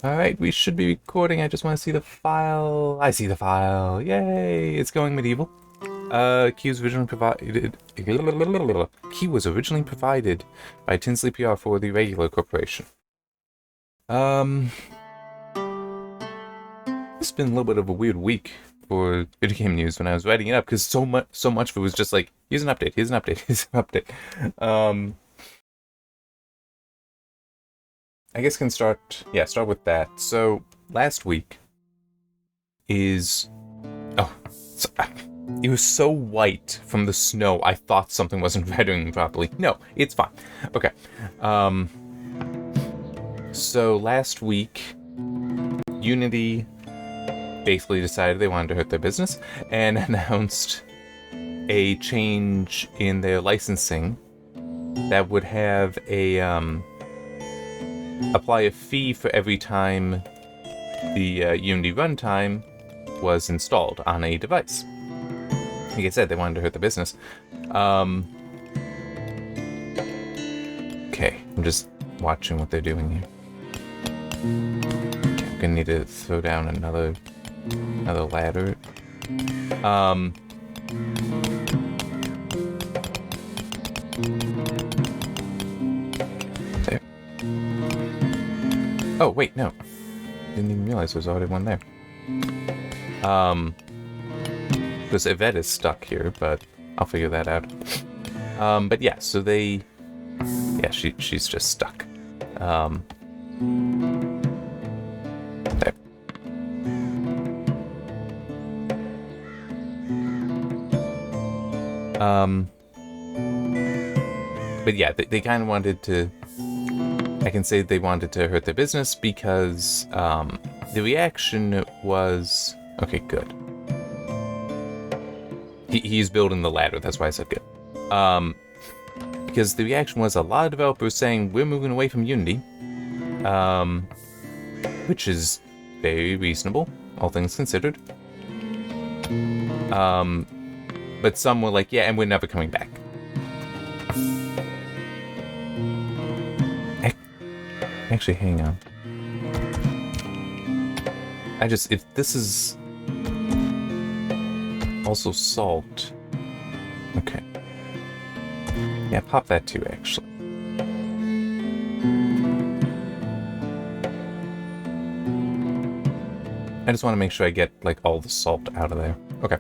Alright, we should be recording. I just want to see the file. I see the file. Yay! It's going medieval. Key was originally provided. Key was originally provided by Tinsley PR for the Irregular Corporation. It's been a little bit of a weird week for video game news when I was writing it up, because so much of it was just like, here's an update, here's an update, here's an update. I guess can start with that. So last week is it was so white from the snow I thought something wasn't rendering properly. No, it's fine. Okay. So last week Unity basically decided they wanted to hurt their business and announced a change in their licensing that would have a apply a fee for every time the Unity runtime was installed on a device. Like I said, they wanted to hurt the business. Okay, I'm just watching what they're doing here. Okay, I'm gonna need to throw down another ladder. There. Oh, wait, no. Didn't even realize there's already one there. Because Yvette is stuck here, but I'll figure that out. But yeah, so they... Yeah, she's just stuck. There. But yeah, they kind of wanted to... I can say they wanted to hurt their business because the reaction was... Okay, good. He's building the ladder, that's why I said good. Because the reaction was a lot of developers saying, we're moving away from Unity. Which is very reasonable, all things considered. But some were like, yeah, and we're never coming back. Actually, hang on. If this is also salt. Okay. Yeah, pop that too, actually. I just want to make sure I get, like, all the salt out of there. Okay.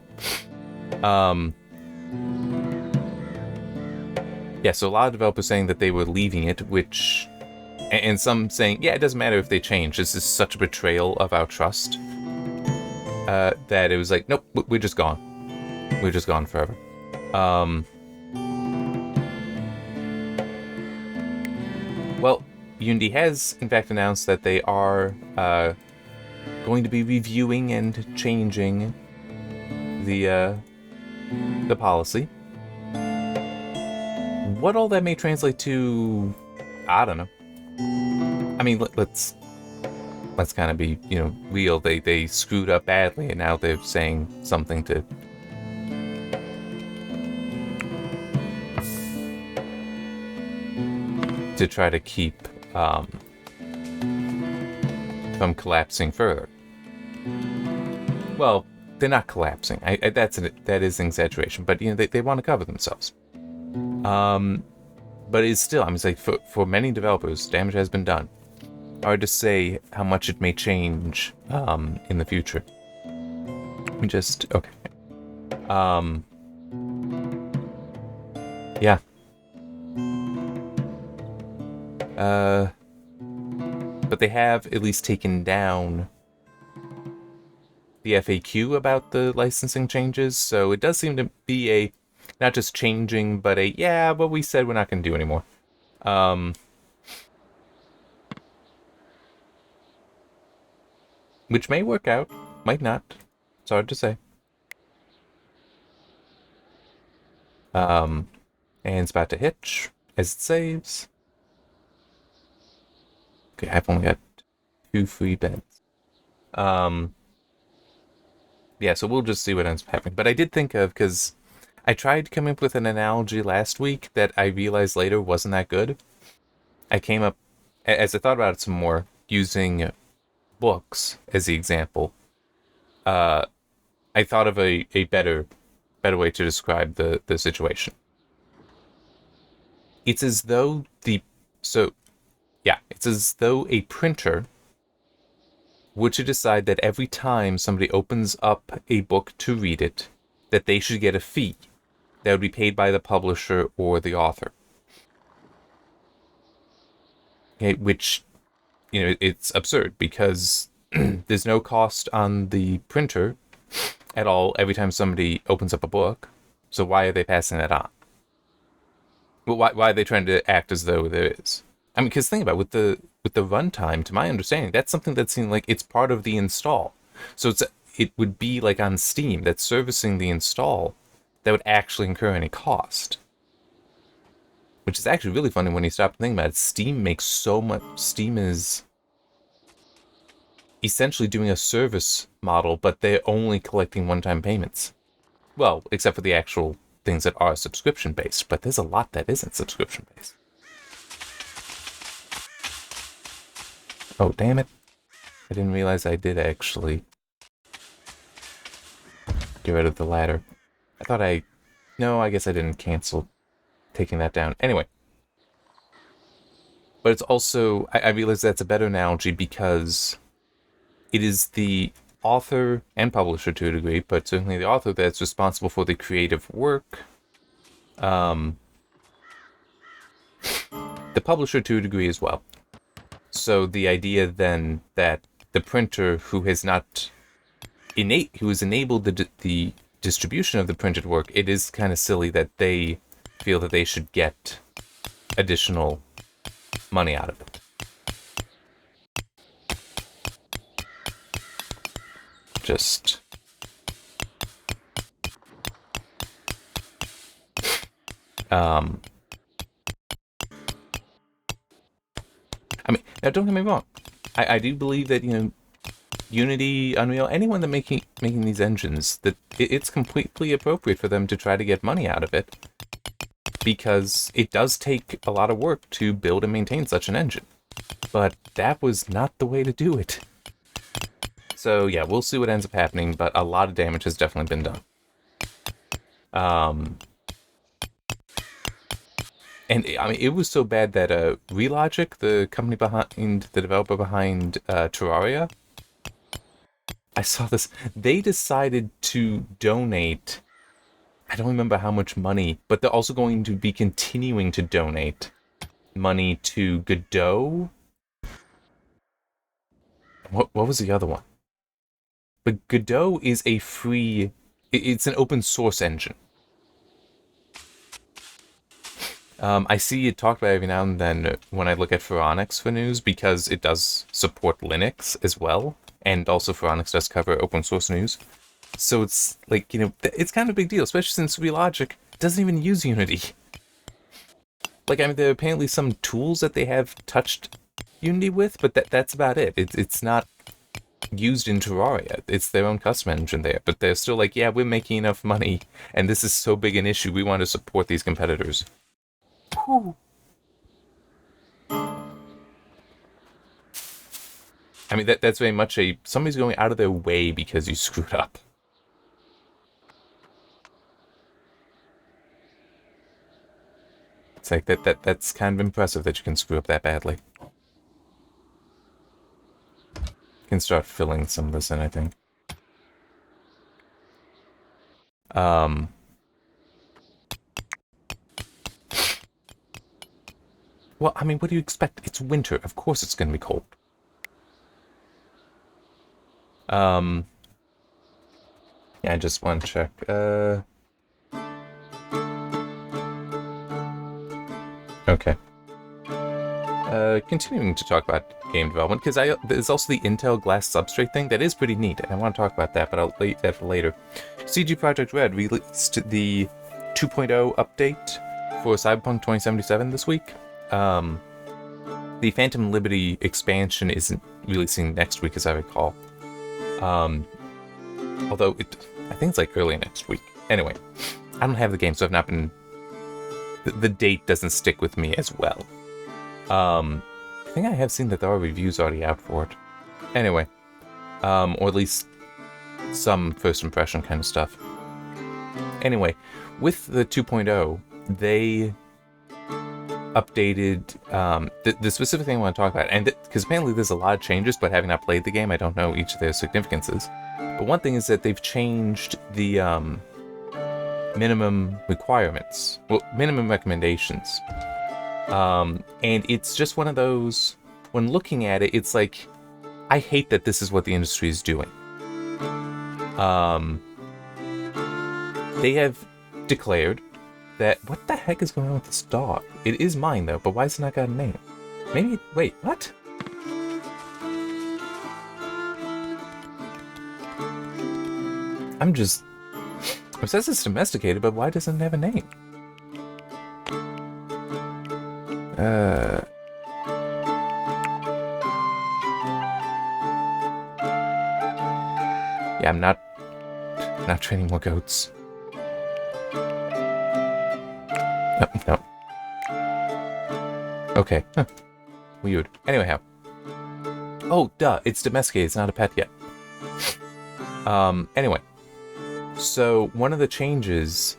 Yeah, so a lot of developers saying that they were leaving it, which... And some saying, yeah, it doesn't matter if they change. This is such a betrayal of our trust. That it was like, nope, we're just gone. We're just gone forever. Well, Unity has, in fact, announced that they are going to be reviewing and changing the policy. What all that may translate to, I don't know. I mean, let's kind of be, real. They screwed up badly, and now they're saying something to try to keep from collapsing further. Well, they're not collapsing. That is an exaggeration, but they want to cover themselves. But it's still, it's like for many developers, damage has been done. Hard to say how much it may change in the future. Okay. Yeah. But they have at least taken down the FAQ about the licensing changes, so it does seem to be a not just changing, but what we said we're not going to do anymore. Which may work out, might not. It's hard to say. And it's about to hitch as it saves. Okay, I've only got 2 free beds. Yeah, so we'll just see what ends up happening. But I did think of, because I tried to come up with an analogy last week that I realized later wasn't that good. I came up, as I thought about it some more, using books as the example, I thought of a better way to describe the situation. It's as though it's as though a printer were to decide that every time somebody opens up a book to read it, that they should get a fee that would be paid by the publisher or the author. Okay, which, it's absurd because there's no cost on the printer at all every time somebody opens up a book. So why are they passing that on? Well, why are they trying to act as though there is? I mean, because think about it, with the runtime, to my understanding, that's something that seems like it's part of the install. So it would be like on Steam, that's servicing the install that would actually incur any cost. Which is actually really funny when you stop to think about it. Steam makes so much. Steam is essentially doing a service model, but they're only collecting one-time payments. Well, except for the actual things that are subscription-based, but there's a lot that isn't subscription-based. Oh, damn it. I didn't realize I did actually get rid of the ladder. I thought no, I guess I didn't cancel taking that down. Anyway. But it's also, I realize that's a better analogy because it is the author and publisher to a degree, but certainly the author that's responsible for the creative work. The publisher to a degree as well. So the idea then that the printer who has enabled the distribution of the printed work, it is kind of silly that they feel that they should get additional money out of it. Just I mean, now don't get me wrong. I do believe that, Unity, Unreal, anyone that making these engines, that it's completely appropriate for them to try to get money out of it, because it does take a lot of work to build and maintain such an engine. But that was not the way to do it. So yeah, we'll see what ends up happening, but a lot of damage has definitely been done. And I mean, it was so bad that Relogic, the company behind, the developer behind Terraria, I saw this. They decided to donate, I don't remember how much money, but they're also going to be continuing to donate money to Godot. What was the other one? But Godot is a free, it's an open source engine. I see it talked about every now and then when I look at Phoronix for news, because it does support Linux as well, and also Phoronix does cover open source news. So it's like, it's kind of a big deal, especially since Relogic doesn't even use Unity. Like, I mean, there are apparently some tools that they have touched Unity with, but that's about it. It's not used in Terraria. It's their own custom engine there, but they're still like, yeah, we're making enough money, and this is so big an issue, we want to support these competitors. Whew. I mean, that's very much somebody's going out of their way because you screwed up. It's like that's kind of impressive that you can screw up that badly. You can start filling some of this in, I think. Well, I mean, what do you expect? It's winter. Of course it's going to be cold. Yeah, I just want to check. Okay. Continuing to talk about game development, because there's also the Intel glass substrate thing that is pretty neat, and I want to talk about that, but I'll leave that for later. CG Projekt Red released the 2.0 update for Cyberpunk 2077 this week. The Phantom Liberty expansion isn't releasing next week, as I recall. Although I think it's like early next week. Anyway, I don't have the game, so I've not been. The date doesn't stick with me as well. I think I have seen that there are reviews already out for it. Anyway, or at least some first impression kind of stuff. Anyway, with the 2.0, they updated the specific thing I want to talk about, and because apparently there's a lot of changes, but having not played the game, I don't know each of their significances. But one thing is that they've changed the minimum requirements, well, minimum recommendations, and it's just one of those. When looking at it, it's like, I hate that this is what the industry is doing. They have declared that... What the heck is going on with this dog? It is mine, though, but why has it not got a name? Maybe... Wait, what? I'm just... It says it's domesticated, but why doesn't it have a name? Yeah, I'm not training more goats. No. Okay. Huh. Weird. Anyway, how? Oh, duh. It's domesticated. It's not a pet yet. Anyway. So, one of the changes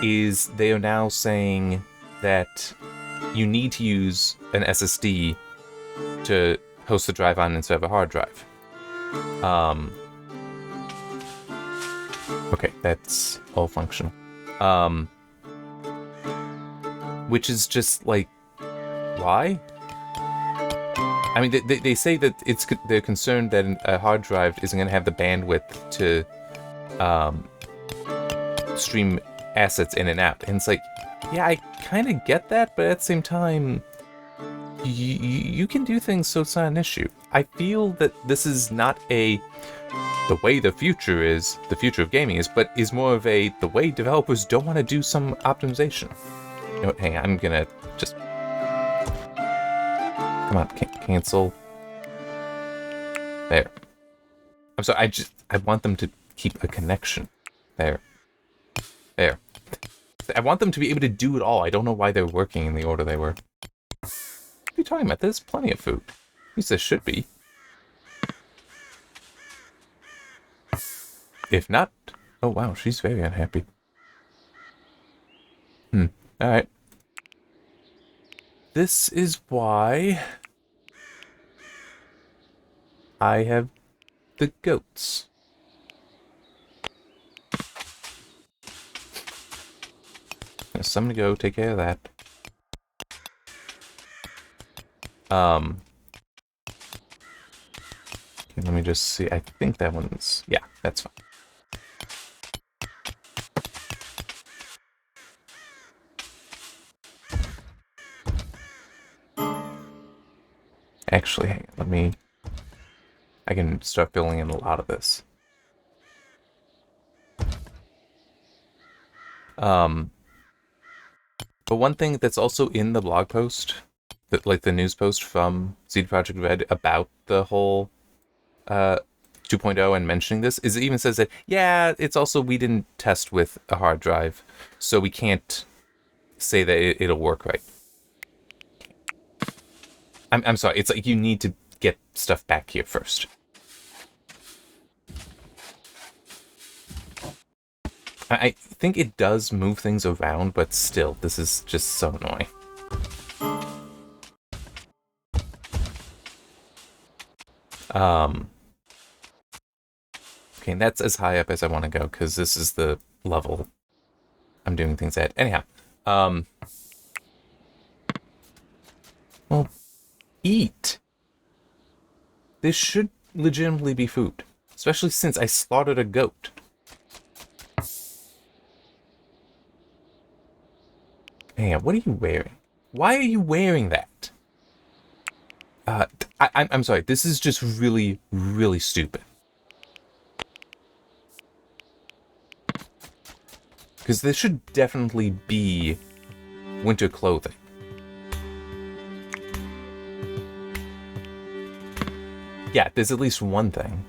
is they are now saying that you need to use an SSD to host the drive on instead of a hard drive. Okay, that's all functional. Which is just like, why? I mean, they say that they're concerned that a hard drive isn't going to have the bandwidth to stream assets in and out. And it's like, yeah, I kind of get that, but at the same time, you can do things so it's not an issue. I feel that this is not the way the future of gaming is, but is more of the way developers don't want to do some optimization. You know what, hang on, I'm gonna just... Come on, cancel. There. I'm sorry, I want them to keep a connection. There. I want them to be able to do it all. I don't know why they're working in the order they were. What are you talking about? There's plenty of food. At least there should be. If not... Oh wow, she's very unhappy. Alright. This is why I have the goats. So I'm gonna go take care of that. Okay, let me just see. I think that one's... Yeah, that's fine. Actually, hang on, I can start filling in a lot of this. But one thing that's also in the blog post, like the news post from CD Projekt Red about the whole 2.0 and mentioning this, is it even says that, yeah, it's also, we didn't test with a hard drive, so we can't say that it'll work right. I'm sorry, it's like you need to get stuff back here first. I think it does move things around, but still, this is just so annoying. Okay, and that's as high up as I want to go, because this is the level I'm doing things at. Anyhow, well, eat. This should legitimately be food, especially since I slaughtered a goat. Man, what are you wearing? Why are you wearing that? I'm sorry, this is just really, really stupid. Because there should definitely be winter clothing. Yeah, there's at least one thing.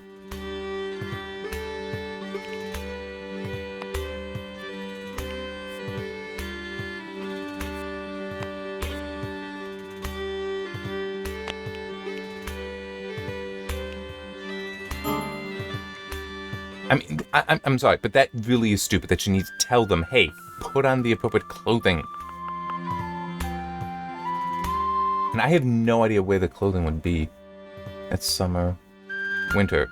I mean, I'm sorry, but that really is stupid that you need to tell them, hey, put on the appropriate clothing. And I have no idea where the clothing would be. It's summer. Winter.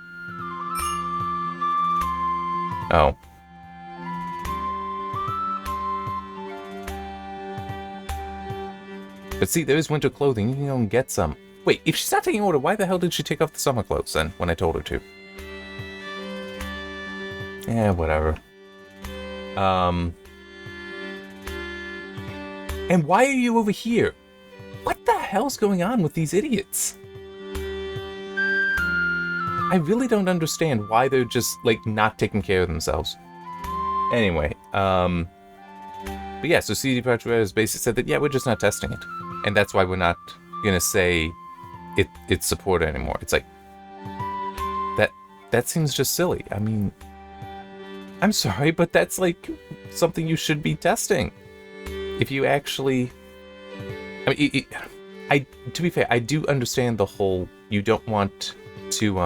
Oh. But see, there is winter clothing. You can go and get some. Wait, if she's not taking order, why the hell did she take off the summer clothes then, when I told her to? Yeah, whatever. And why are you over here? What the hell's going on with these idiots? I really don't understand why they're just, like, not taking care of themselves. Anyway, but yeah, so CD Projekt Red has basically said that, yeah, we're just not testing it. And that's why we're not gonna say it's supported anymore. It's like, that seems just silly. I mean, I'm sorry, but that's, like, something you should be testing. If you actually... I mean, to be fair, I do understand the whole, you don't want to,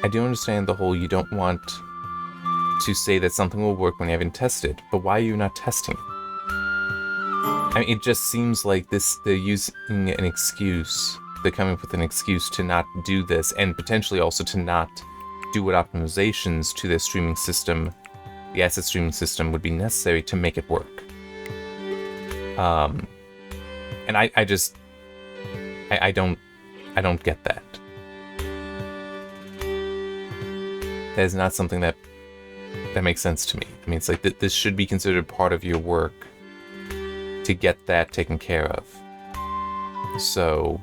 I do understand the whole, you don't want to say that something will work when you haven't tested, but why are you not testing? I mean, it just seems like they're using an excuse, they're coming up with an excuse to not do this, and potentially also to not do what optimizations to their streaming system, the asset streaming system, would be necessary to make it work. And I don't get that. That is not something that makes sense to me. I mean, it's like this should be considered part of your work to get that taken care of. So,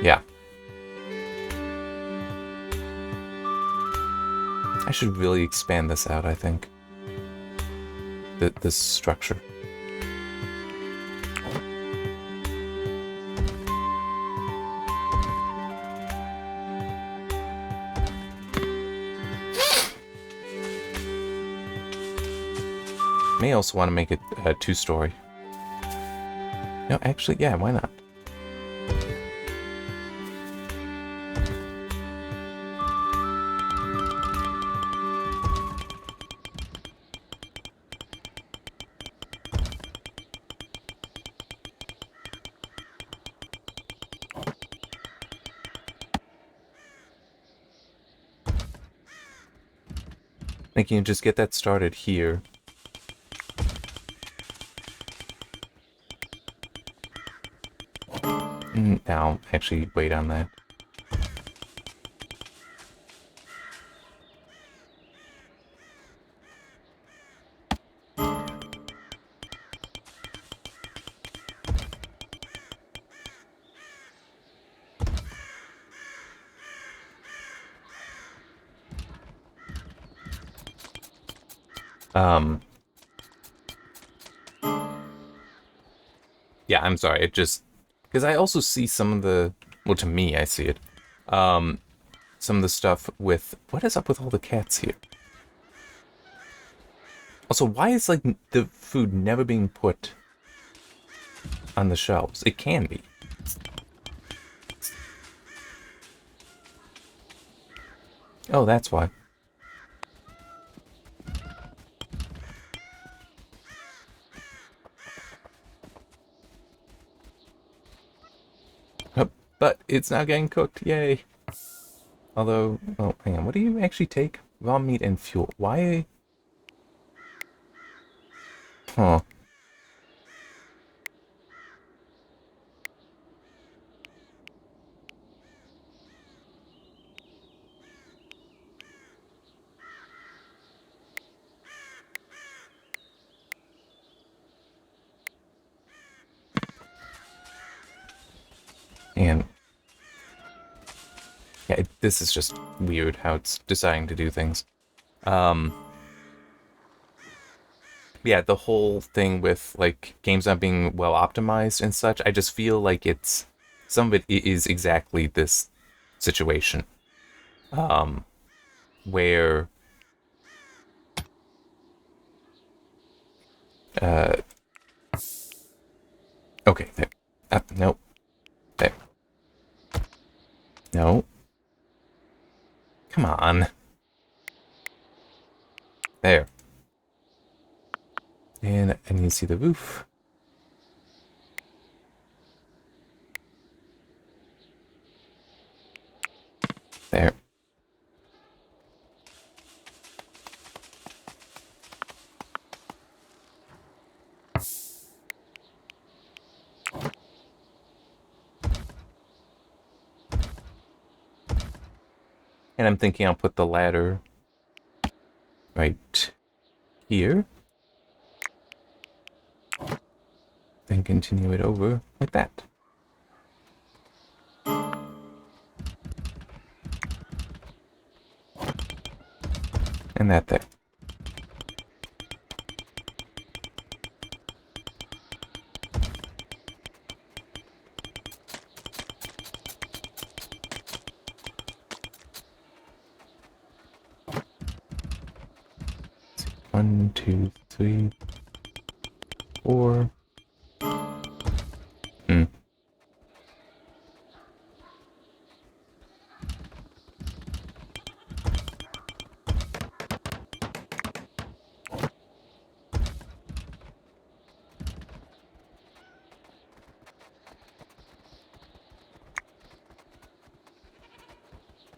yeah. I should really expand this out, I think. This structure. May also want to make it a two-story. No, actually, yeah, why not? I think you can just get that started here. Now, actually, wait on that. Yeah, I'm sorry, it just... Because I also see some of the... Well, to me, I see it. Some of the stuff with... What is up with all the cats here? Also, why is, like, the food never being put on the shelves? It can be. Oh, that's why. But it's now getting cooked, yay. Although, oh, hang on, what do you actually take? Raw meat and fuel. Why? Huh. And yeah, this is just weird how it's deciding to do things. Yeah, the whole thing with, like, games not being well optimized and such, I just feel like it's... Some of it is exactly this situation. Where... Okay, there. Nope. There. No. Come on. There. And I need to see the roof. There. And I'm thinking I'll put the ladder right here. Then continue it over like that. And that there. One, two, three, four.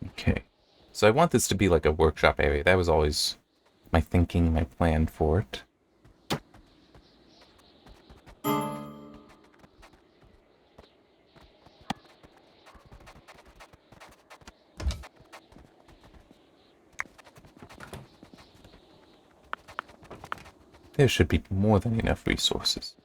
Okay. So I want this to be like a workshop area. That was always my thinking, my plan for it. There should be more than enough resources.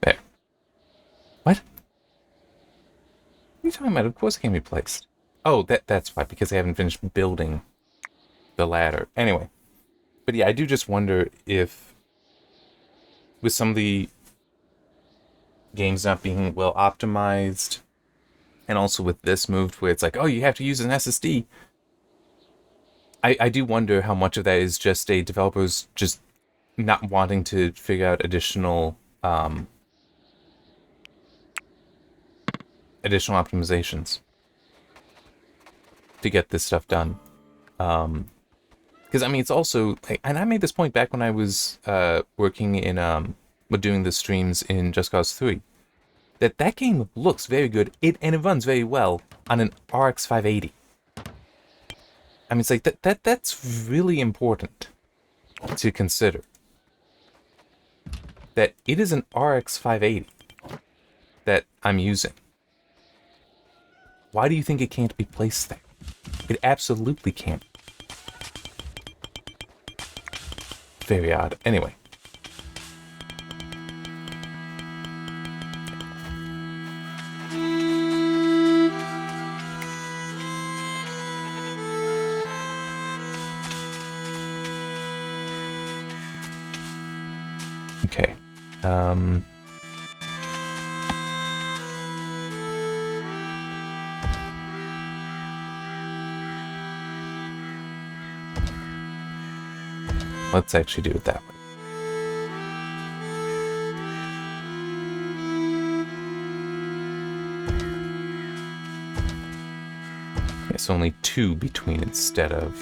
There. What? What are you talking about? Of course it can be placed. Oh, that's why, because they haven't finished building the ladder. Anyway. But yeah, I do just wonder if, with some of the games not being well optimized, and also with this move where it's like, oh, you have to use an SSD, I do wonder how much of that is just a developers just not wanting to figure out additional optimizations to get this stuff done. Because I mean, it's also like, and I made this point back when I was working in doing the streams in Just Cause 3, that game looks very good. And it runs very well on an RX 580. I mean, it's like that's really important to consider. That it is an RX 580 that I'm using. Why do you think it can't be placed there? It absolutely can't. Very odd. Anyway. Okay. Let's actually do it that way. It's only 2 between instead of...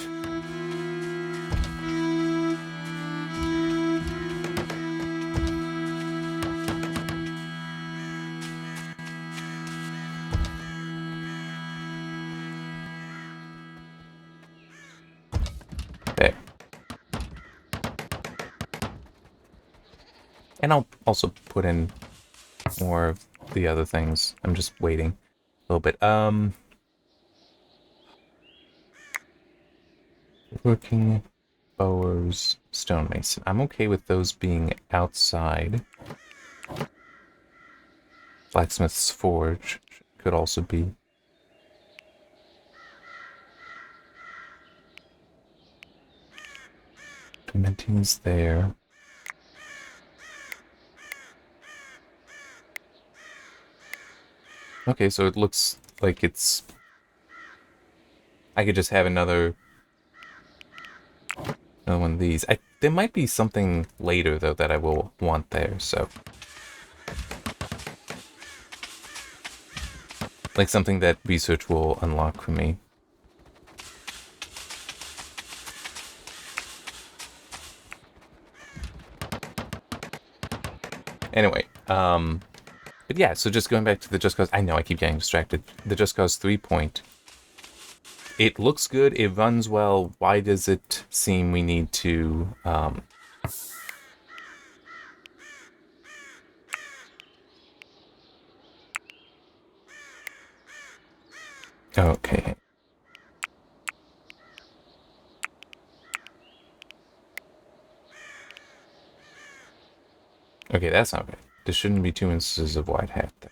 There. And I'll also put in more of the other things. I'm just waiting a little bit. Working Bowers, Stonemason. I'm okay with those being outside. Blacksmith's Forge could also be. Pimenting's there. Okay, so it looks like it's I could just have another one of these. There might be something later, though, that I will want there, so. Like something that research will unlock for me. Anyway, but yeah, so just going back to the Just Cause, I know I keep getting distracted. The Just Cause 3 point. It looks good, it runs well, why does it seem we need to, okay. Okay, that's not good. There shouldn't be 2 instances of white hat there.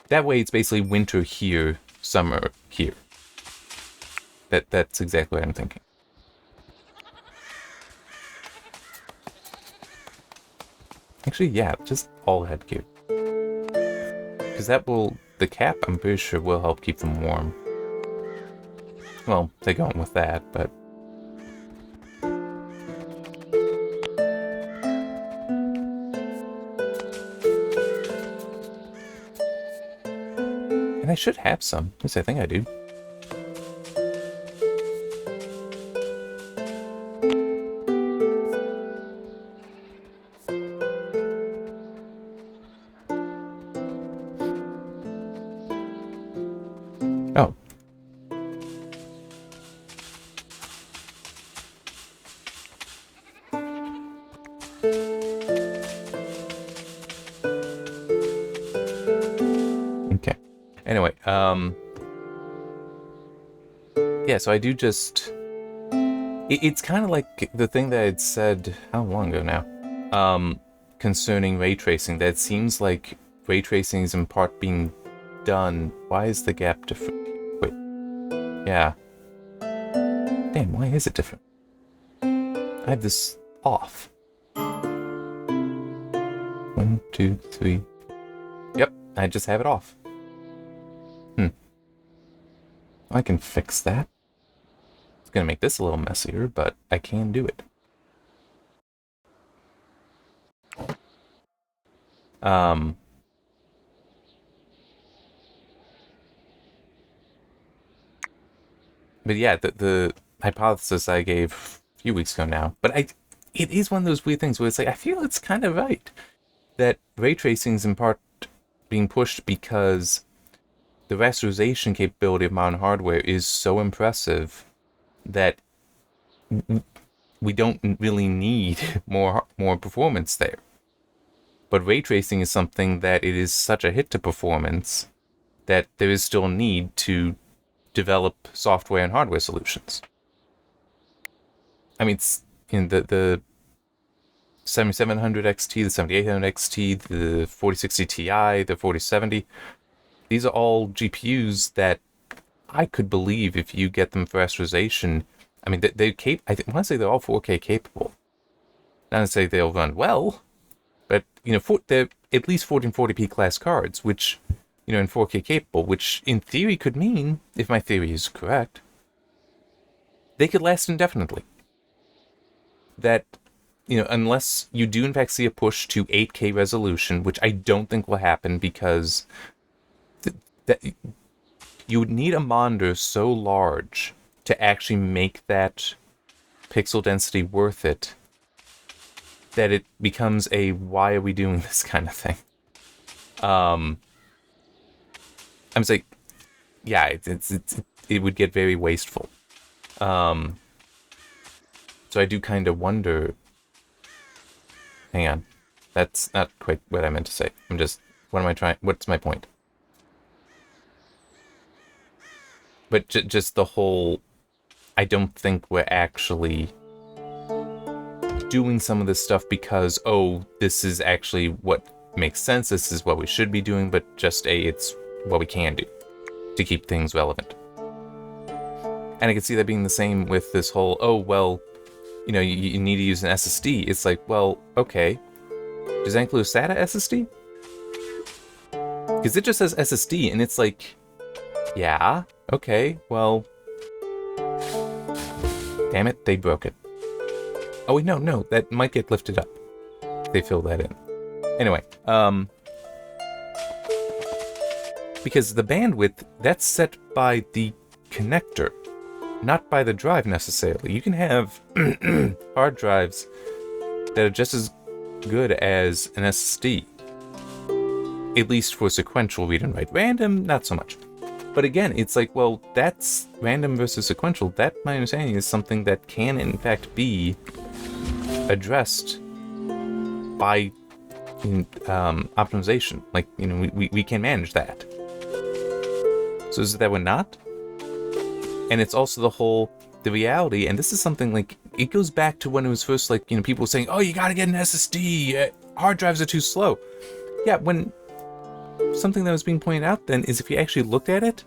That way it's basically winter here, summer here. That's exactly what I'm thinking. Actually, yeah, just all headgear. Because the cap, I'm pretty sure, will help keep them warm. Well, they're going with that, but... And I should have some. At least I think I do. Oh. Okay. Anyway, yeah, so I do just... It's kind of like the thing that I'd said, how long ago now? Concerning ray tracing, that it seems like ray tracing is in part being done. Why is the gap different? Wait. Yeah. Damn, why is it different? I have this off. 1, 2, 3. Yep, I just have it off. I can fix that. It's gonna make this a little messier, but I can do it. But yeah, the hypothesis I gave a few weeks ago now, but it is one of those weird things where it's like, I feel it's kind of right that ray tracing is in part being pushed because the rasterization capability of modern hardware is so impressive that we don't really need more performance there. But ray tracing is something that it is such a hit to performance that there is still a need to develop software and hardware solutions. I mean, in the 7700 XT, the 7800 XT, the 4060 Ti, the 4070, these are all GPUs that I could believe if you get them for rasterization. I mean, I want to say they're all 4K capable. Not to say they'll run well, but, they're at least 1440p class cards, which, in 4K capable, which in theory could mean, if my theory is correct, they could last indefinitely. That, unless you do in fact see a push to 8K resolution, which I don't think will happen because that you would need a monitor so large to actually make that pixel density worth it, that it becomes a why are we doing this kind of thing. I'm saying, yeah, it would get very wasteful. So I do kind of wonder. Hang on, that's not quite what I meant to say. What am I trying? What's my point? But just the whole, I don't think we're actually doing some of this stuff because, this is actually what makes sense, this is what we should be doing, but just it's what we can do to keep things relevant. And I can see that being the same with this whole, you know, you need to use an SSD. It's like, well, okay. Does that include SATA SSD? Because it just says SSD, and it's like, yeah, okay, well, damn it, they broke it. Oh wait, no, that might get lifted up. They fill that in. Anyway, because the bandwidth, that's set by the connector, not by the drive necessarily. You can have hard drives that are just as good as an SSD, at least for sequential read and write. Random, not so much. But again, it's like, well, that's random versus sequential. That, my understanding, is something that can in fact be addressed by optimization. Like, you know, we can manage that. So is it that we're not? And it's also the reality, and this is something like, it goes back to when it was first like, you know, people were saying, oh, you gotta get an SSD, hard drives are too slow. Yeah, when something that was being pointed out then is if you actually looked at it,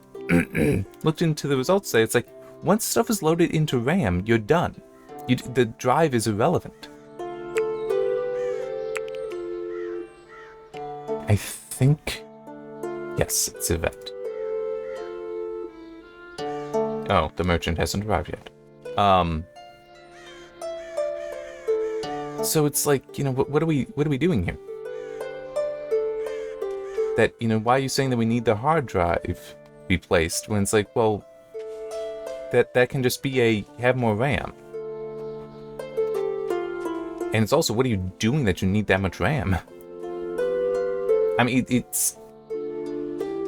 looked into the results, say it's like, once stuff is loaded into RAM, you're done. The drive is irrelevant. I think, yes, it's event. Oh, the merchant hasn't arrived yet. So it's like, you know, what are we doing here? That, you know, why are you saying that we need the hard drive replaced when it's like, well, that can just be have more RAM. And it's also, what are you doing that you need that much RAM? I mean,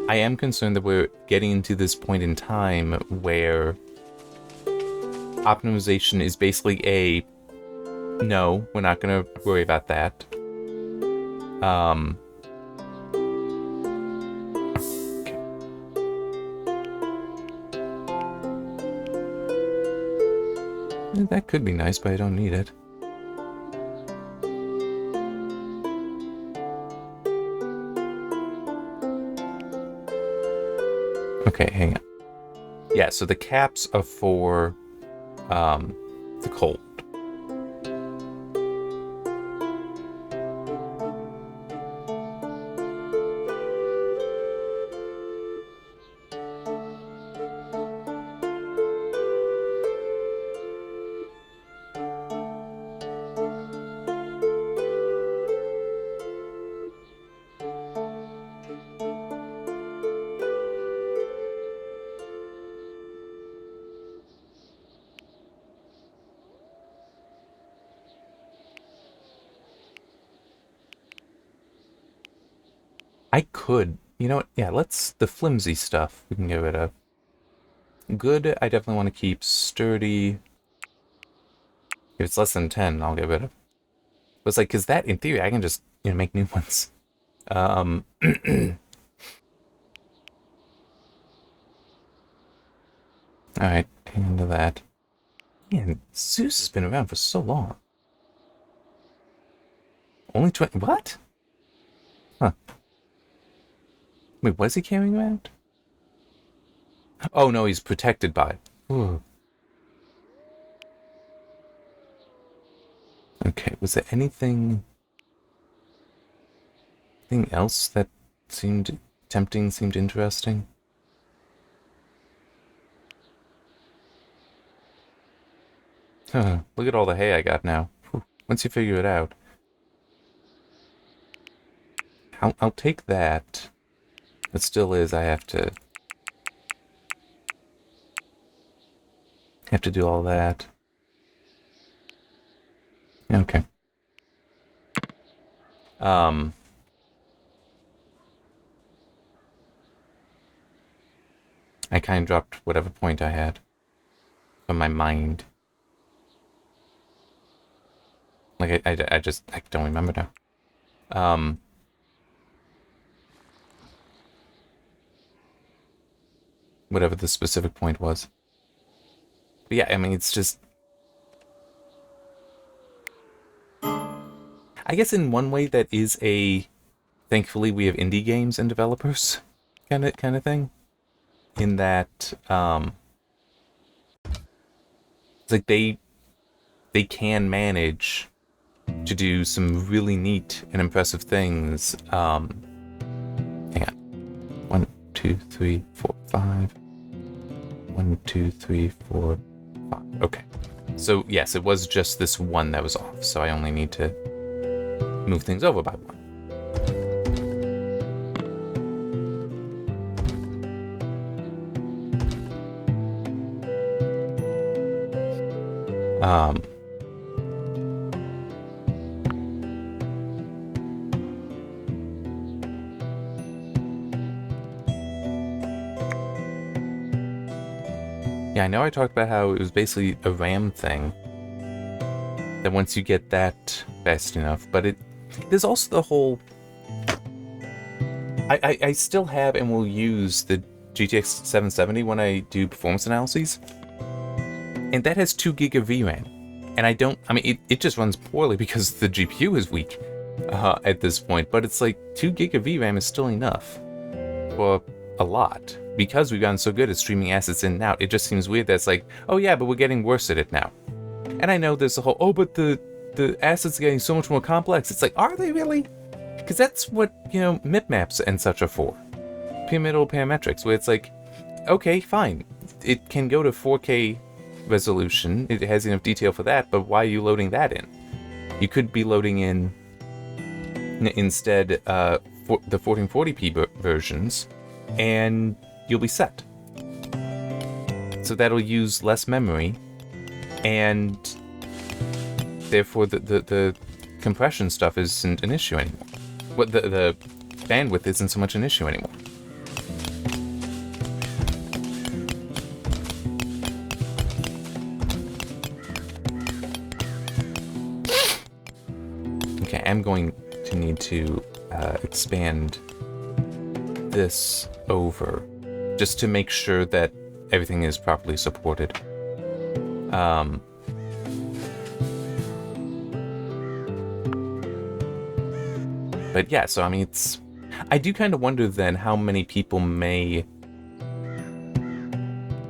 I am concerned that we're getting into this point in time where optimization is basically no, we're not going to worry about that. That could be nice, but I don't need it. Okay, hang on. Yeah, so the caps are for the cold. I could, you know what, yeah, the flimsy stuff we can get rid of. Good, I definitely want to keep. Sturdy, if it's less than 10, I'll get rid of. But it's like, because that, in theory, I can just, you know, make new ones. Alright, into that. Man, Zeus has been around for so long. Only 20, what? Huh. Wait, what is he carrying around? Oh no, he's protected by it. Ooh. Okay, was there anything else that seemed tempting, seemed interesting? Look at all the hay I got now. Whew. Once you figure it out. I'll take that. It still is, I have to do all that. Okay. I kind of dropped whatever point I had from my mind. Like, I don't remember now. Whatever the specific point was. But yeah, I mean, it's just... I guess in one way that is thankfully we have indie games and developers kind of thing. In that, it's like they they can manage to do some really neat and impressive things. Hang on. 1, 2, 3, 4, 5. 1, 2, 3, 4, 5. Okay. So yes, it was just this one that was off. So I only need to move things over by one. Yeah, I know I talked about how it was basically a RAM thing. That once you get that fast enough, but there's also the whole. I still have and will use the GTX 770 when I do performance analyses, and that has 2 gig of VRAM, and it just runs poorly because the GPU is weak at this point. But it's like 2 gig of VRAM is still enough for a lot. Because we've gotten so good at streaming assets in and out, it just seems weird that it's like, oh yeah, but we're getting worse at it now. And I know there's a whole, but the assets are getting so much more complex. It's like, are they really? Because that's what, MIP maps and such are for. Pyramidal parametrics, where it's like, okay, fine. It can go to 4K resolution. It has enough detail for that, but why are you loading that in? You could be loading in, instead, the 1440p versions, and you'll be set. So that'll use less memory, and therefore the compression stuff isn't an issue anymore. What the bandwidth isn't so much an issue anymore. Okay, I'm going to need to expand this over just to make sure that everything is properly supported. But yeah, so I mean, I do kind of wonder then how many people may,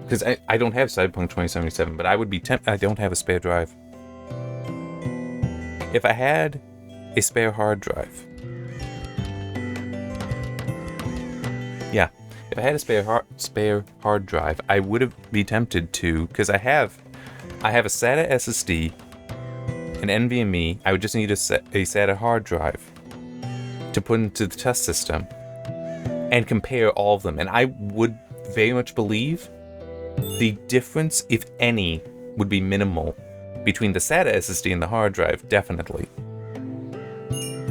because I don't have Cyberpunk 2077, but I would be tempted. I don't have a spare drive. If I had a spare hard drive, yeah, if I had a spare hard drive, I would be tempted to, because I have a SATA SSD, an NVMe. I would just need a SATA hard drive to put into the test system and compare all of them. And I would very much believe the difference, if any, would be minimal between the SATA SSD and the hard drive, definitely.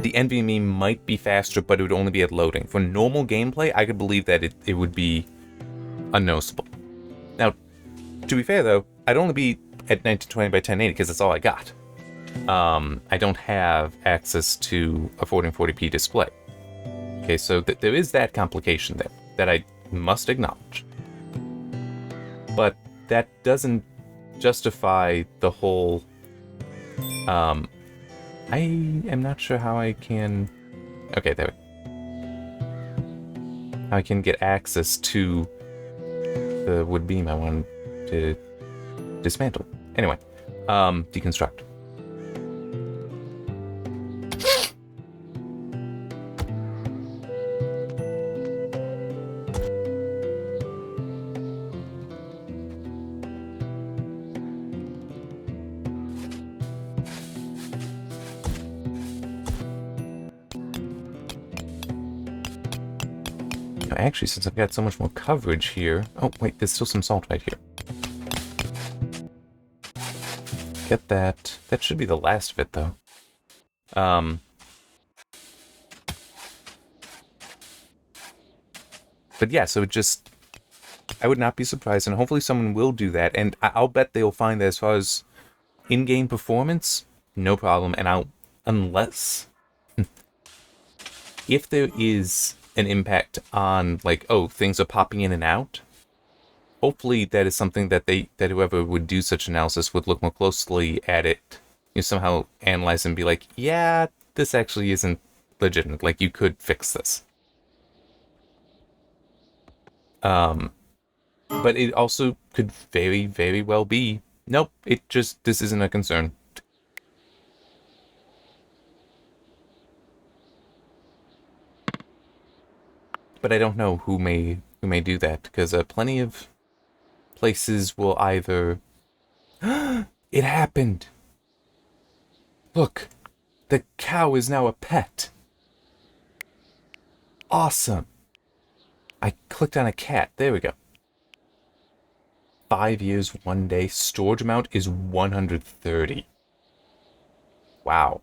The NVMe might be faster, but it would only be at loading. For normal gameplay, I could believe that it would be unnoticeable. Now, to be fair though, I'd only be at 1920 by 1080 because that's all I got. I don't have access to a 1440p display. Okay, so there is that complication there that I must acknowledge. But that doesn't justify the whole... I am not sure how I can... Okay, there we go. How I can get access to the wood beam I want to dismantle. Anyway, deconstruct. Actually, since I've got so much more coverage here... Oh, wait, there's still some salt right here. Get that. That should be the last of it, though. But yeah, so it just... I would not be surprised, and hopefully someone will do that, and I'll bet they'll find that as far as in-game performance, no problem, and unless... if there is an impact on, like, oh, things are popping in and out, hopefully that is something that whoever would do such analysis would look more closely at it, somehow analyze and be like, yeah, this actually isn't legitimate, like, you could fix this. But it also could very, very well be, nope, this isn't a concern. But I don't know who may do that, because plenty of places will either... It happened! Look! The cow is now a pet! Awesome! I clicked on a cat. There we go. 5 years, 1 day. Storage amount is 130. Wow.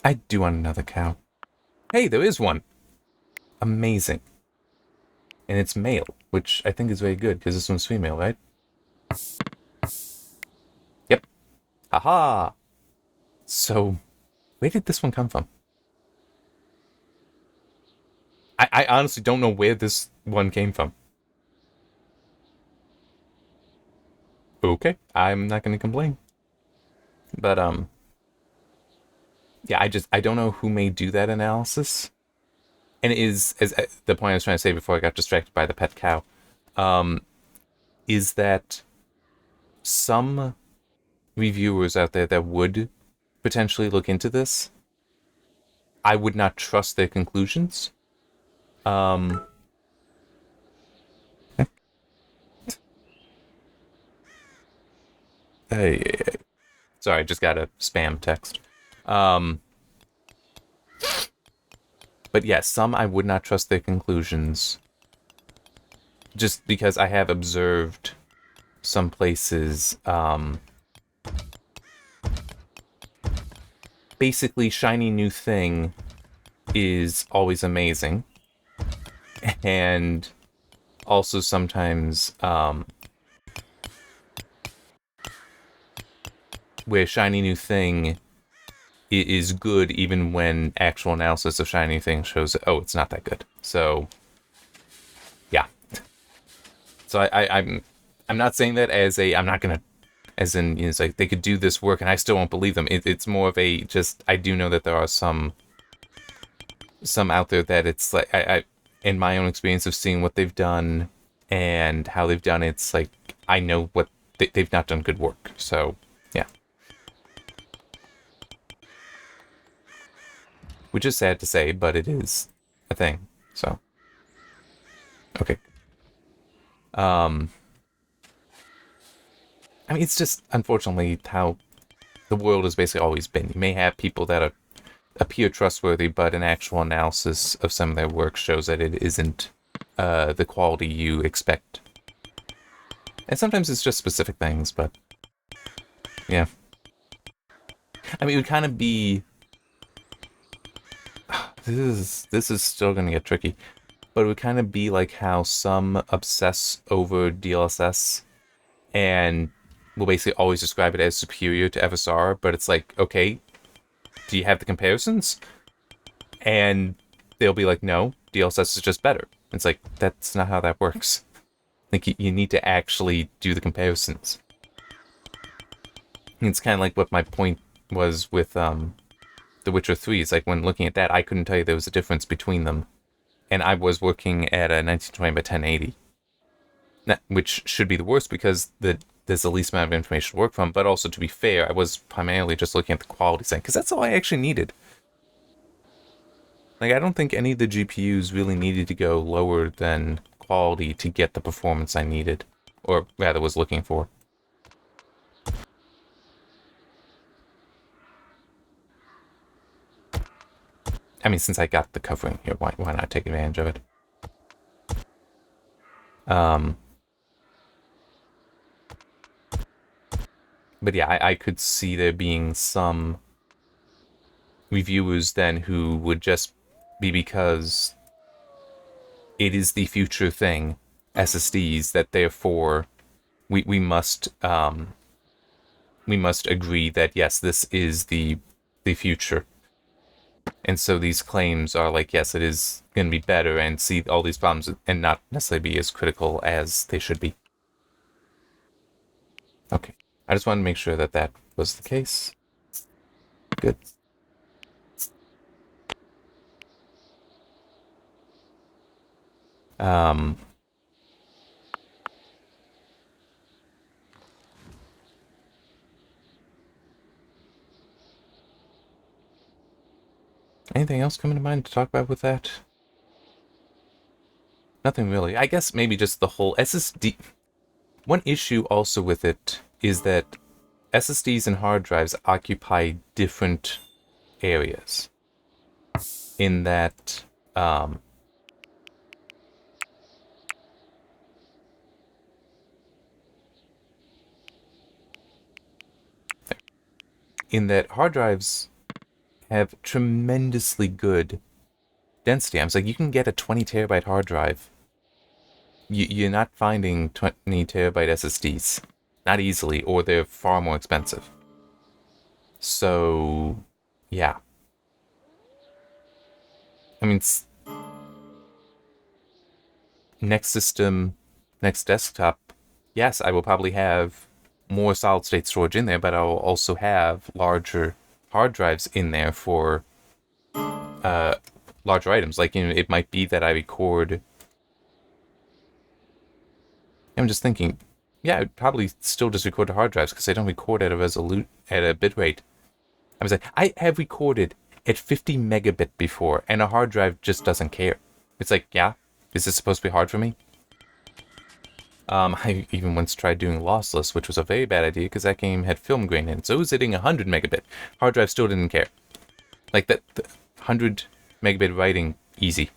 I do want another cow. Hey, there is one! Amazing. And it's male, which I think is very good, because this one's female, right? Yep. Haha! So, where did this one come from? I honestly don't know where this one came from. Okay, I'm not going to complain. But, yeah, I don't know who may do that analysis. And it is, as the point I was trying to say before I got distracted by the pet cow, is that some reviewers out there that would potentially look into this, I would not trust their conclusions. Hey, sorry, I just got a spam text. But yeah, some I would not trust their conclusions. Just because I have observed some places, basically shiny new thing is always amazing. And also sometimes, where shiny new thing is good even when actual analysis of shiny new thing shows that, oh, it's not that good. So, yeah. So I'm not saying that as a, I'm not gonna, as in, you know, it's like they could do this work and I still won't believe them. It's more of a, just, I do know that there are some out there that it's like, I in my own experience of seeing what they've done and how they've done it, it's like, I know what, they've not done good work. So, yeah. Which is sad to say, but it is a thing. So, okay. I mean, it's just, unfortunately, how the world has basically always been. You may have people that appear trustworthy, but an actual analysis of some of their work shows that it isn't the quality you expect. And sometimes it's just specific things, but yeah. I mean, it would kind of be... This is still going to get tricky, but it would kind of be like how some obsess over DLSS and will basically always describe it as superior to FSR, but it's like, okay, do you have the comparisons? And they'll be like, no, DLSS is just better. It's like, that's not how that works. Like, you need to actually do the comparisons. It's kind of like what my point was with The Witcher 3. It's like, when looking at that, I couldn't tell you there was a difference between them. And I was working at a 1920 by 1080. Which should be the worst because there's the least amount of information to work from, but also, to be fair, I was primarily just looking at the quality side, because that's all I actually needed. Like, I don't think any of the GPUs really needed to go lower than quality to get the performance I needed, or rather was looking for. I mean, since I got the covering here, why not take advantage of it? But yeah, I could see there being some reviewers then who would just be, because it is the future thing, SSDs, that therefore we must agree that yes, this is the future. And so these claims are like, yes, it is going to be better, and see all these problems and not necessarily be as critical as they should be. Okay. I just wanted to make sure that that was the case. Good. Anything else coming to mind to talk about with that? Nothing really. I guess maybe just the whole SSD. One issue also with it is that SSDs and hard drives occupy different areas. In that, hard drives have tremendously good density. I'm like, you can get a 20 terabyte hard drive. You're not finding 20 terabyte SSDs. Not easily, or they're far more expensive. So, yeah. I mean, next system, next desktop, yes, I will probably have more solid state storage in there, but I'll also have larger hard drives in there for larger items. Like, it might be that I record. I'm just thinking, yeah, I'd probably still just record to hard drives because I don't record at a bit rate. I was like, I have recorded at 50 megabit before, and a hard drive just doesn't care. It's like, yeah, is this supposed to be hard for me? I even once tried doing lossless, which was a very bad idea because that game had film grain in it, so it was hitting 100 megabit. Hard drive still didn't care. Like that, 100 megabit writing, easy.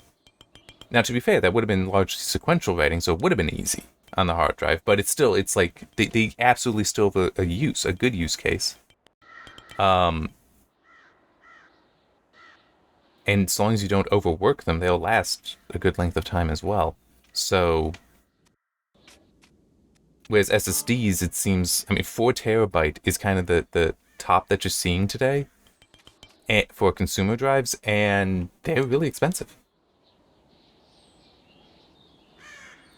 Now, to be fair, that would have been largely sequential writing, so it would have been easy on the hard drive, but it's like, they absolutely still have a good use case. And as long as you don't overwork them, they'll last a good length of time as well. So, whereas SSDs, it seems, 4 terabyte is kind of the top that you're seeing today for consumer drives, and they're really expensive.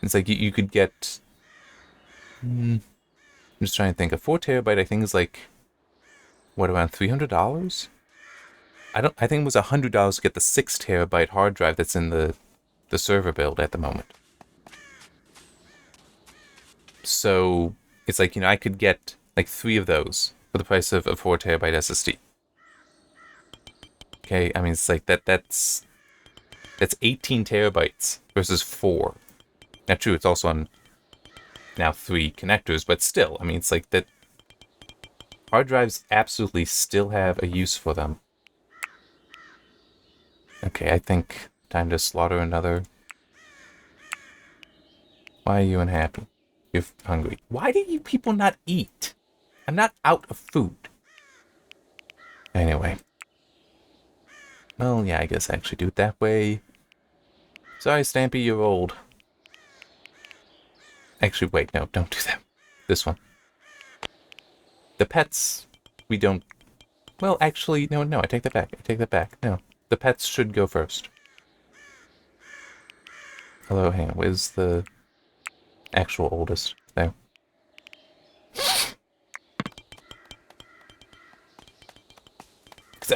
It's like you could get, I'm just trying to think, a 4 terabyte I think is like, what, around $300? I think it was $100 to get the 6 terabyte hard drive that's in the server build at the moment. So it's like, I could get like 3 of those for the price of a 4 terabyte SSD. Okay, it's like that's 18 terabytes versus 4. Now, true, it's also on now 3 connectors, but still, it's like that. Hard drives absolutely still have a use for them. Okay, I think time to slaughter another. Why are you unhappy? You're hungry. Why do you people not eat? I'm not out of food. Anyway. Well, yeah, I guess I actually do it that way. Sorry, Stampy, you're old. Actually, wait, no, don't do that. This one. The pets, we don't. Well, actually, no, I take that back. No, the pets should go first. Hello, hang on, where's the actual oldest? There.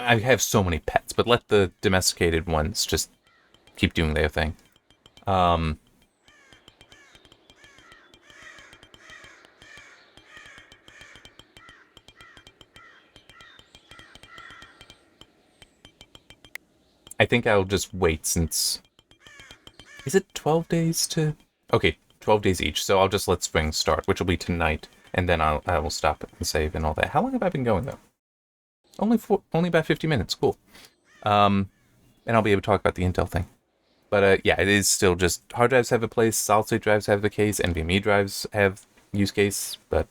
I have so many pets, but let the domesticated ones just keep doing their thing. I think I'll just wait since... Is it 12 days to... Okay, 12 days each, so I'll just let spring start, which will be tonight, and then I will stop and save and all that. How long have I been going, though? Only about 50 minutes, cool. And I'll be able to talk about the Intel thing. But yeah, it is still just... Hard drives have a place, solid-state drives have a case, NVMe drives have use case, but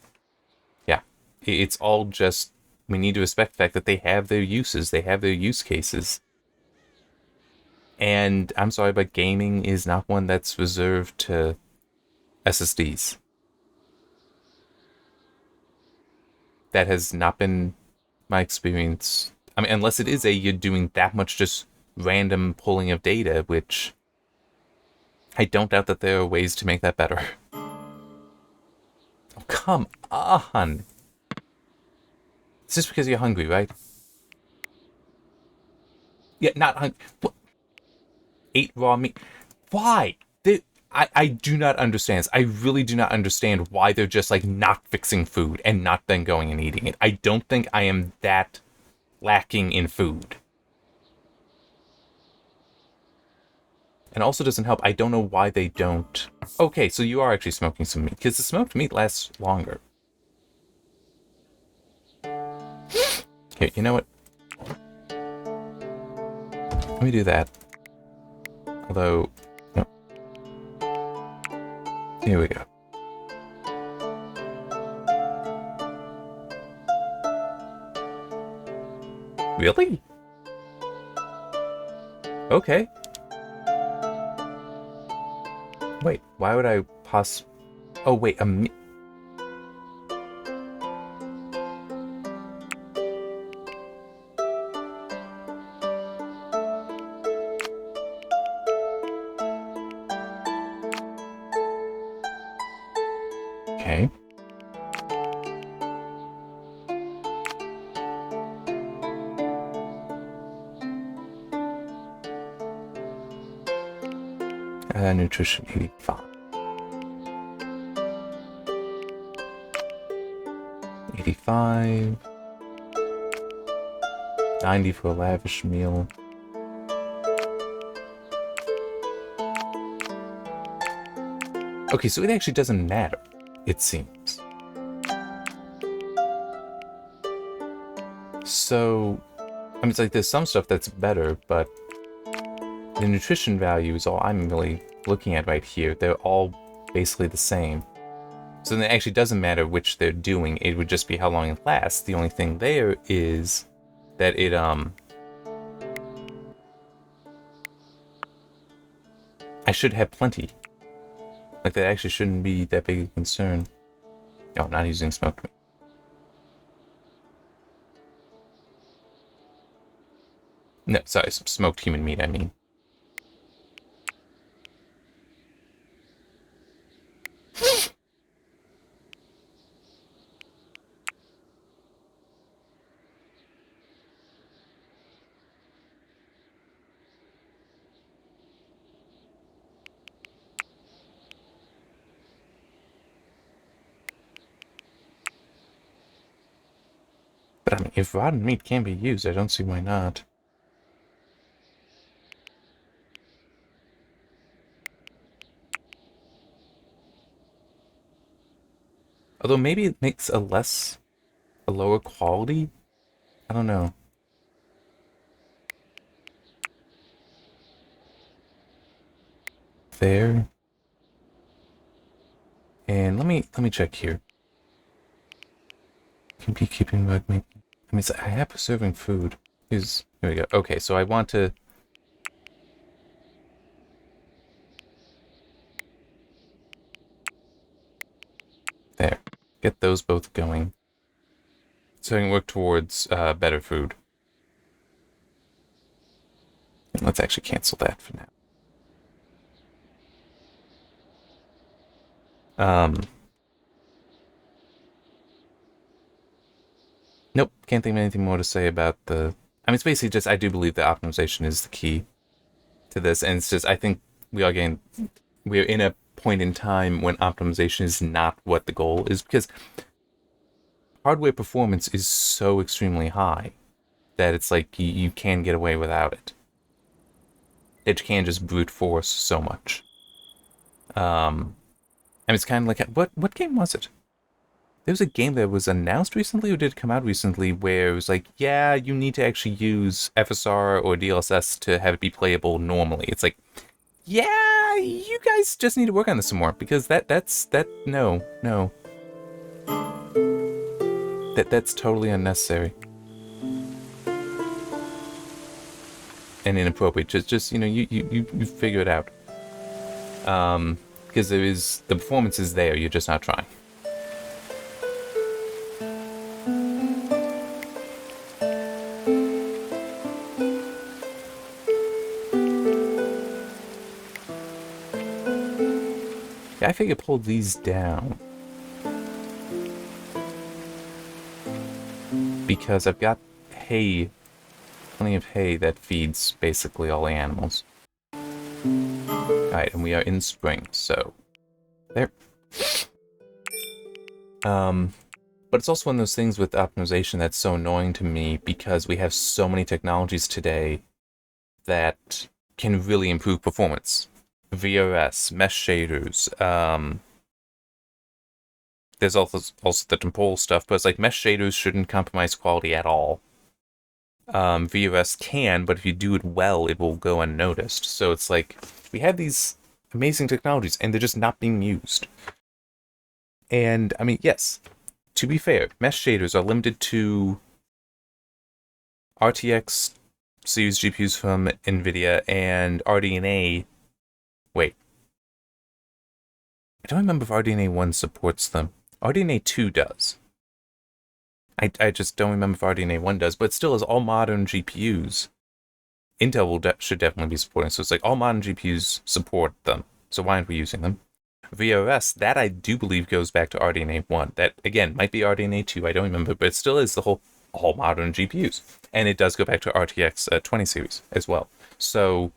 yeah. It's all just... We need to respect the fact that they have their uses, they have their use cases. And I'm sorry, but gaming is not one that's reserved to SSDs. That has not been my experience. Unless it is you're doing that much just random pulling of data, which I don't doubt that there are ways to make that better. Oh, come on. It's just because you're hungry, right? Yeah, not hungry. What? 8 raw meat. Why? I do not understand this. I really do not understand why they're just like not fixing food and not then going and eating it. I don't think I am that lacking in food. And also doesn't help, I don't know why they don't... Okay, so you are actually smoking some meat, because the smoked meat lasts longer. Here, you know what? Let me do that. Although... No. Here we go. Really? Okay. Wait, why would I Oh, wait, Okay. Nutrition 85. 85. 90 for a lavish meal. Okay, so it actually doesn't matter, it seems. So, I mean, it's like there's some stuff that's better, but the nutrition value is all I'm really looking at right here. They're all basically the same. So then it actually doesn't matter which they're doing, it would just be how long it lasts. The only thing there is that it, I should have plenty. Like, that actually shouldn't be that big a concern. No, I'm not using smoked meat. No, sorry, smoked human meat, I mean. But I mean, if rotten meat can be used, I don't see why not. Although maybe it makes a lower quality? I don't know. There. And let me check here. Can be keeping bug meat. I mean, I have preserving food. Here we go. Okay, so I want to... There. Get those both going. So I can work towards better food. And let's actually cancel that for now. Nope, can't think of anything more to say about the... I mean, it's basically just, I do believe that optimization is the key to this, and it's just, I think we're in a point in time when optimization is not what the goal is, because hardware performance is so extremely high that it's like you can get away without it. It can just brute force so much. And it's kind of like, what game was it? There was a game that was announced recently, or did it come out recently, where it was like, yeah, you need to actually use FSR or DLSS to have it be playable normally. It's like, yeah, you guys just need to work on this some more, because no. That's totally unnecessary. And inappropriate. Just you know, you figure it out. Because the performance is there, you're just not trying. I figure pull these down. Because I've got hay, plenty of hay that feeds basically all the animals. Alright, and we are in spring, so there. But it's also one of those things with optimization that's so annoying to me, because we have so many technologies today that can really improve performance. VRS, mesh shaders, there's also the temporal stuff, but it's like mesh shaders shouldn't compromise quality at all. VRS can, but if you do it well, it will go unnoticed. So it's like, we have these amazing technologies, and they're just not being used. And, I mean, yes, to be fair, mesh shaders are limited to RTX series GPUs from NVIDIA and RDNA. Wait. I don't remember if RDNA 1 supports them. RDNA 2 does. I just don't remember if RDNA 1 does, but still, as all modern GPUs, Intel should definitely be supporting. So it's like all modern GPUs support them. So why aren't we using them? VRS, that I do believe goes back to RDNA 1. That, again, might be RDNA 2, I don't remember, but it still is the whole all modern GPUs. And it does go back to RTX 20 series as well. So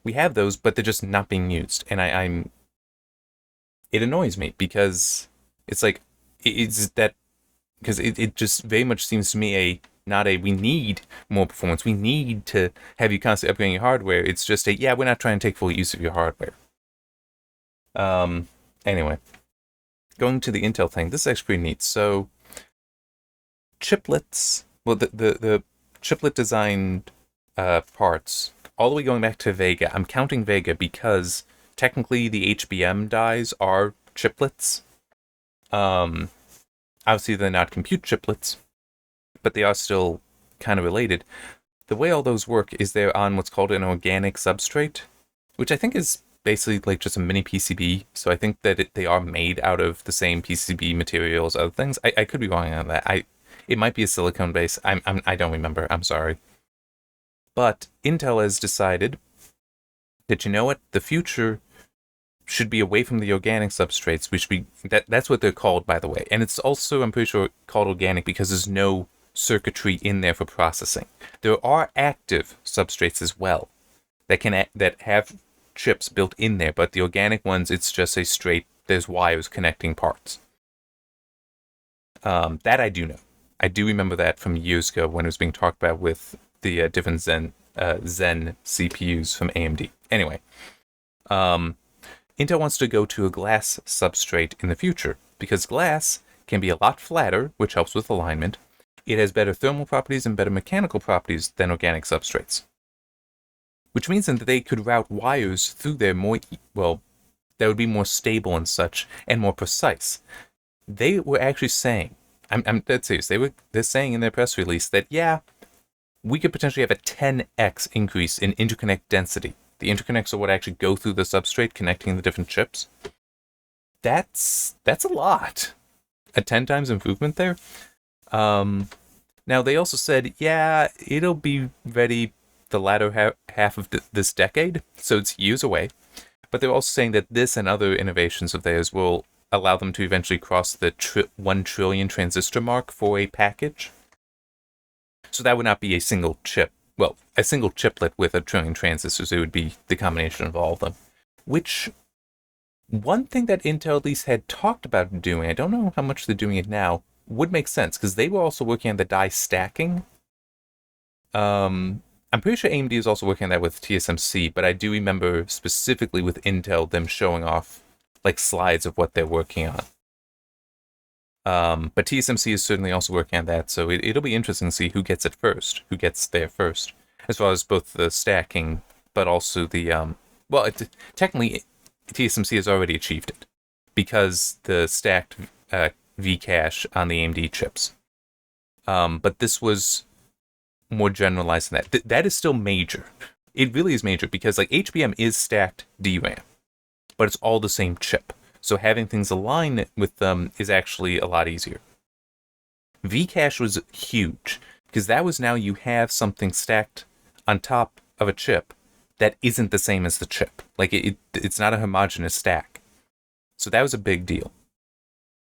we have those, but they're just not being used. And it annoys me because it's like, it's that, because it just very much seems to me not a we need more performance, we need to have you constantly upgrading your hardware. It's just yeah, we're not trying to take full use of your hardware. Anyway, going to the Intel thing, this is actually pretty neat. So chiplets, well, the chiplet designed parts, all the way going back to Vega. I'm counting Vega because technically the HBM dies are chiplets. Obviously, they're not compute chiplets, but they are still kind of related. The way all those work is they're on what's called an organic substrate, which I think is basically like just a mini PCB. So I think that they are made out of the same PCB material as other things. I could be wrong on that. It might be a silicone base. I don't remember. I'm sorry. But Intel has decided that, you know what, the future should be away from the organic substrates. We should be that's what they're called, by the way. And it's also, I'm pretty sure, called organic because there's no circuitry in there for processing. There are active substrates as well that have chips built in there, but the organic ones, it's just a straight, there's wires connecting parts. That I do know. I do remember that from years ago when it was being talked about with the different Zen CPUs from AMD. Anyway, Intel wants to go to a glass substrate in the future, because glass can be a lot flatter, which helps with alignment. It has better thermal properties and better mechanical properties than organic substrates. Which means that they could route wires through there more, well, that would be more stable and such, and more precise. They were actually saying, I'm dead serious, they're saying in their press release that, yeah, we could potentially have a 10x increase in interconnect density. The interconnects are what actually go through the substrate, connecting the different chips. That's a lot. A 10 times improvement there. Now, they also said, yeah, it'll be ready the latter half of this decade, so it's years away. But they're also saying that this and other innovations of theirs will allow them to eventually cross the 1 trillion transistor mark for a package. So that would not be a single chip. Well, a single chiplet with 1 trillion transistors. It would be the combination of all of them. Which, one thing that Intel at least had talked about doing, I don't know how much they're doing it now, would make sense, because they were also working on the die stacking. I'm pretty sure AMD is also working on that with TSMC, but I do remember specifically with Intel them showing off like slides of what they're working on. But TSMC is certainly also working on that, so it'll be interesting to see who gets it first, who gets there first, as well as both the stacking, but also the, technically, TSMC has already achieved it, because the stacked V-cache on the AMD chips. But this was more generalized than that. That is still major. It really is major, because like HBM is stacked DRAM, but it's all the same chip. So having things align with them is actually a lot easier. V-cache was huge, because that was now you have something stacked on top of a chip that isn't the same as the chip. Like it's not a homogeneous stack. So that was a big deal.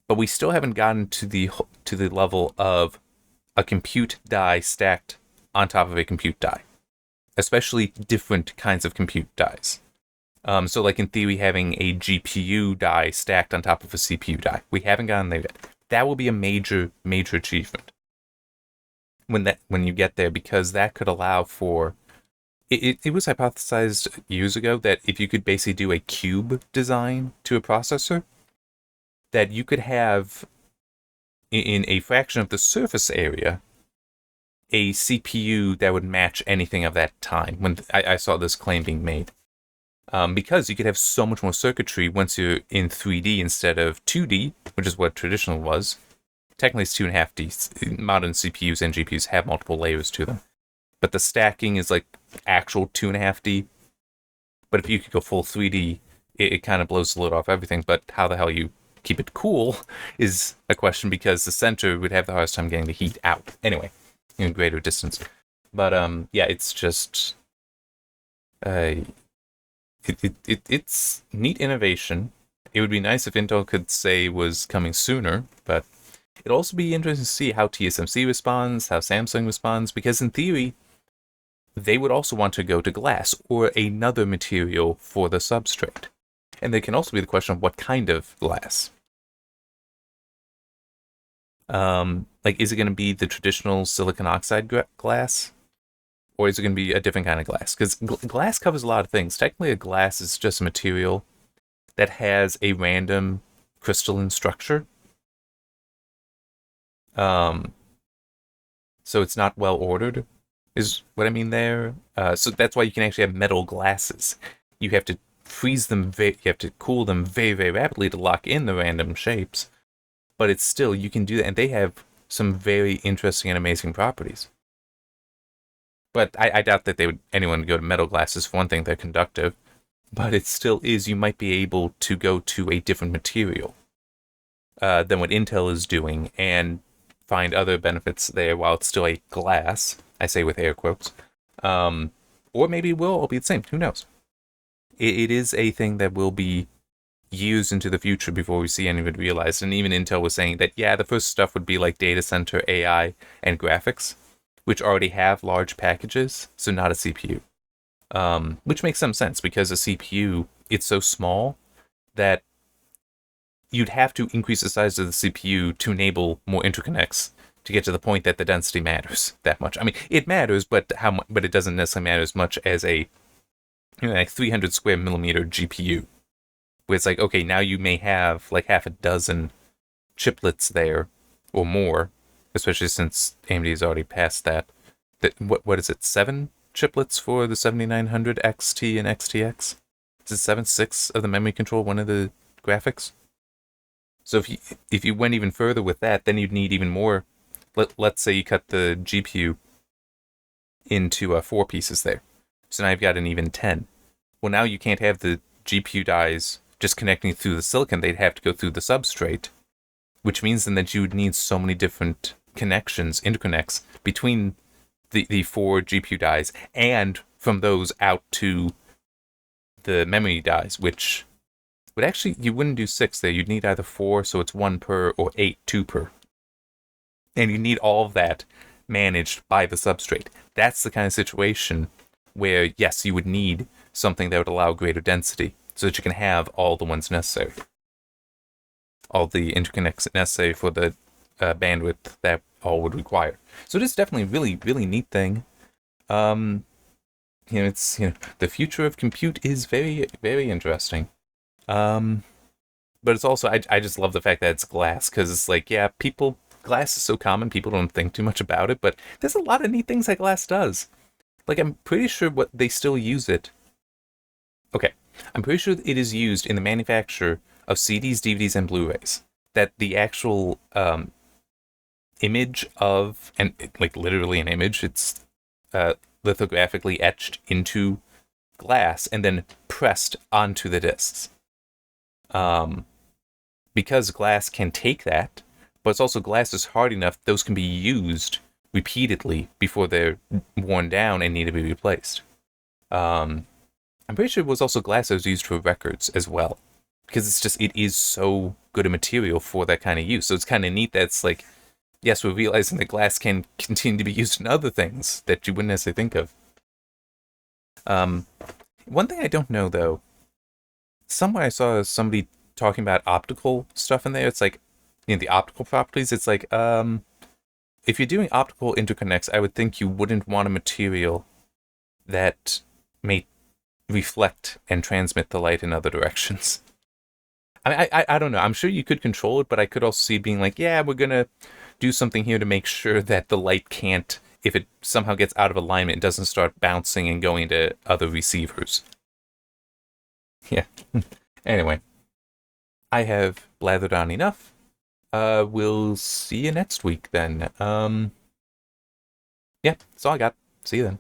But we still haven't gotten to the level of a compute die stacked on top of a compute die, especially different kinds of compute dies. So like in theory, having a GPU die stacked on top of a CPU die. We haven't gotten there yet. That will be a major, major achievement when you get there, because that could allow for it was hypothesized years ago that if you could basically do a cube design to a processor, that you could have in a fraction of the surface area a CPU that would match anything of that time. When I saw this claim being made, because you could have so much more circuitry once you're in 3D instead of 2D, which is what traditional was. Technically, it's 2.5D. Modern CPUs and GPUs have multiple layers to them, but the stacking is like actual 2.5D. But if you could go full 3D, it kind of blows the lid off everything. But how the hell you keep it cool is a question, because the center would have the hardest time getting the heat out. Anyway, in greater distance. But yeah, it's just it's neat innovation. It would be nice if Intel could say it was coming sooner, but it'd also be interesting to see how TSMC responds, how Samsung responds, because in theory, they would also want to go to glass or another material for the substrate. And there can also be the question of what kind of glass. Like, is it going to be the traditional silicon oxide glass? Or is it going to be a different kind of glass? Because glass covers a lot of things. Technically, a glass is just a material that has a random crystalline structure. So it's not well ordered, is what I mean there. So that's why you can actually have metal glasses. You have to freeze them, you have to cool them very, very rapidly to lock in the random shapes. But it's still, you can do that, and they have some very interesting and amazing properties. But I doubt that anyone would go to metal glasses. For one thing, they're conductive. But it still is, you might be able to go to a different material than what Intel is doing, and find other benefits there while it's still a glass. I say with air quotes. Or maybe it will all be the same. Who knows? It is a thing that will be years into the future before we see any of it realized. And even Intel was saying that, yeah, the first stuff would be like data center, AI, and graphics, which already have large packages, so not a CPU. Which makes some sense, because a CPU, it's so small that you'd have to increase the size of the CPU to enable more interconnects to get to the point that the density matters that much. I mean, it matters, but but it doesn't necessarily matter as much as a like 300 square millimeter GPU. Where it's like, okay, now you may have like half a dozen chiplets there, or more, especially since AMD has already passed that. What is it, 7 chiplets for the 7900 XT and XTX? Is it 7, 6 of the memory control, 1 of the graphics? So if you went even further with that, then you'd need even more. Let's say you cut the GPU into 4 pieces there. So now you've got an even 10. Well, now you can't have the GPU dies just connecting through the silicon. They'd have to go through the substrate, which means then that you would need so many different connections, interconnects, between the 4 GPU dies, and from those out to the memory dies, which would actually, you wouldn't do 6 there. You'd need either 4, so it's 1 per, or 8, 2 per. And you need all of that managed by the substrate. That's the kind of situation where, yes, you would need something that would allow greater density, so that you can have all the ones necessary. All the interconnects necessary for the bandwidth that all would require. So it is definitely a really, really neat thing. It's, the future of compute is very, very interesting. But it's also, I just love the fact that it's glass, because it's like, yeah, glass is so common, people don't think too much about it, but there's a lot of neat things that glass does. Like, I'm pretty sure what they still use it. Okay, I'm pretty sure it is used in the manufacture of CDs, DVDs, and Blu-rays. That the actual image of, and like literally an image, it's lithographically etched into glass and then pressed onto the discs. Because glass can take that, but it's also glass is hard enough, those can be used repeatedly before they're worn down and need to be replaced. I'm pretty sure it was also glass that was used for records as well, because it is so good a material for that kind of use. So it's kind of neat that it's like, yes, we're realizing that glass can continue to be used in other things that you wouldn't necessarily think of. One thing I don't know, though, somewhere I saw somebody talking about optical stuff in there. It's like, the optical properties, it's like, if you're doing optical interconnects, I would think you wouldn't want a material that may reflect and transmit the light in other directions. I don't know. I'm sure you could control it, but I could also see it being like, yeah, we're going to do something here to make sure that the light can't, if it somehow gets out of alignment, it doesn't start bouncing and going to other receivers. Yeah. Anyway, I have blathered on enough. We'll see you next week then. Yeah, that's all I got. See you then.